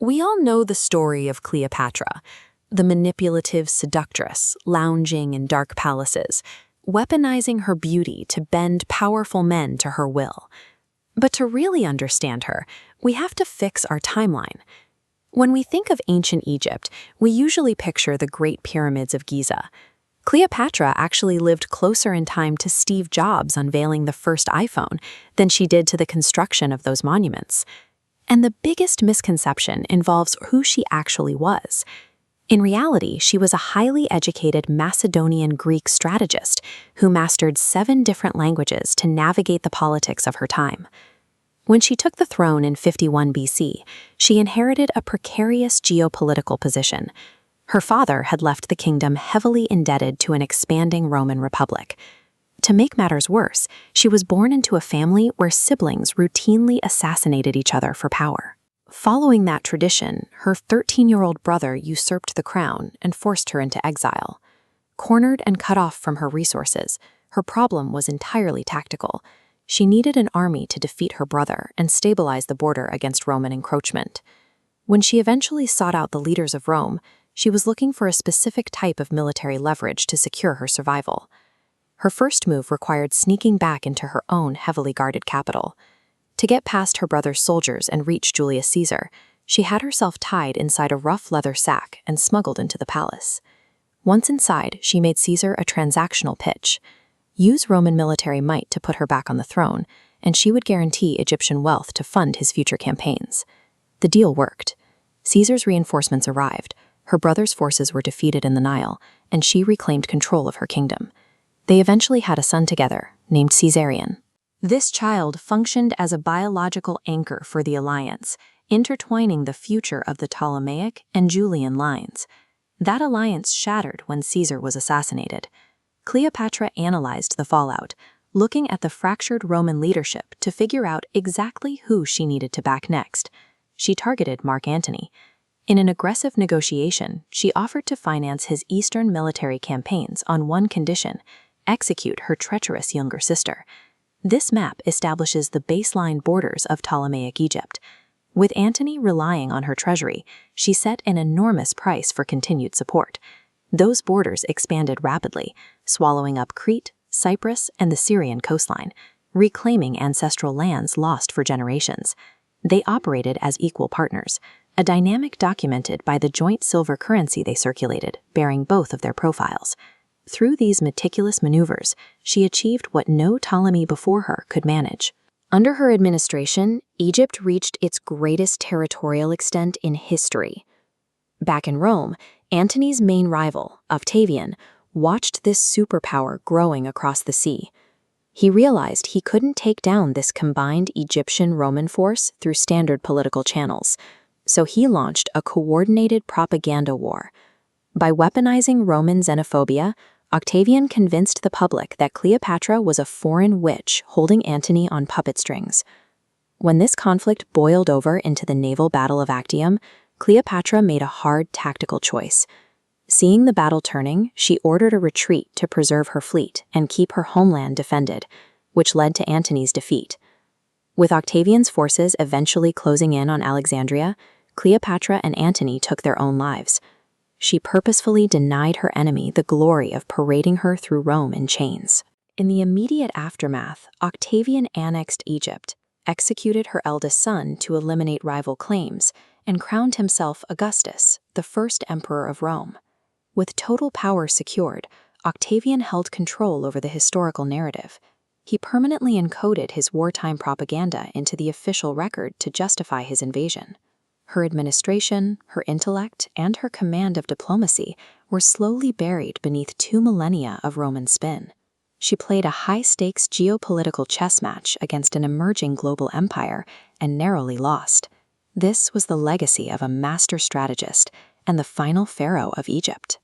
We all know the story of Cleopatra, the manipulative seductress lounging in dark palaces, weaponizing her beauty to bend powerful men to her will. But to really understand her, we have to fix our timeline. When we think of ancient Egypt, we usually picture the Great Pyramids of Giza. Cleopatra actually lived closer in time to Steve Jobs unveiling the first iPhone than she did to the construction of those monuments. And the biggest misconception involves who she actually was. In reality, she was a highly educated Macedonian Greek strategist who mastered 7 different languages to navigate the politics of her time. When she took the throne in 51 BC, she inherited a precarious geopolitical position. Her father had left the kingdom heavily indebted to an expanding Roman Republic. To make matters worse, she was born into a family where siblings routinely assassinated each other for power. Following that tradition, her 13-year-old brother usurped the crown and forced her into exile. Cornered and cut off from her resources, her problem was entirely tactical. She needed an army to defeat her brother and stabilize the border against Roman encroachment. When she eventually sought out the leaders of Rome, she was looking for a specific type of military leverage to secure her survival. Her first move required sneaking back into her own heavily guarded capital. To get past her brother's soldiers and reach Julius Caesar, she had herself tied inside a rough leather sack and smuggled into the palace. Once inside, she made Caesar a transactional pitch. Use Roman military might to put her back on the throne, and she would guarantee Egyptian wealth to fund his future campaigns. The deal worked. Caesar's reinforcements arrived, her brother's forces were defeated in the Nile, and she reclaimed control of her kingdom. They eventually had a son together, named Caesarion. This child functioned as a biological anchor for the alliance, intertwining the future of the Ptolemaic and Julian lines. That alliance shattered when Caesar was assassinated. Cleopatra analyzed the fallout, looking at the fractured Roman leadership to figure out exactly who she needed to back next. She targeted Mark Antony. In an aggressive negotiation, she offered to finance his eastern military campaigns on one condition: execute her treacherous younger sister. This map establishes the baseline borders of Ptolemaic Egypt. With Antony relying on her treasury, she set an enormous price for continued support. Those borders expanded rapidly, swallowing up Crete, Cyprus, and the Syrian coastline, reclaiming ancestral lands lost for generations. They operated as equal partners, a dynamic documented by the joint silver currency they circulated, bearing both of their profiles. Through these meticulous maneuvers, she achieved what no Ptolemy before her could manage. Under her administration, Egypt reached its greatest territorial extent in history. Back in Rome, Antony's main rival, Octavian, watched this superpower growing across the sea. He realized he couldn't take down this combined Egyptian-Roman force through standard political channels, so he launched a coordinated propaganda war. By weaponizing Roman xenophobia, Octavian convinced the public that Cleopatra was a foreign witch holding Antony on puppet strings. When this conflict boiled over into the naval battle of Actium, Cleopatra made a hard tactical choice. Seeing the battle turning, she ordered a retreat to preserve her fleet and keep her homeland defended, which led to Antony's defeat. With Octavian's forces eventually closing in on Alexandria, Cleopatra and Antony took their own lives. She purposefully denied her enemy the glory of parading her through Rome in chains. In the immediate aftermath, Octavian annexed Egypt, executed her eldest son to eliminate rival claims, and crowned himself Augustus, the first emperor of Rome. With total power secured, Octavian held control over the historical narrative. He permanently encoded his wartime propaganda into the official record to justify his invasion. Her administration, her intellect, and her command of diplomacy were slowly buried beneath 2 millennia of Roman spin. She played a high-stakes geopolitical chess match against an emerging global empire and narrowly lost. This was the legacy of a master strategist and the final pharaoh of Egypt.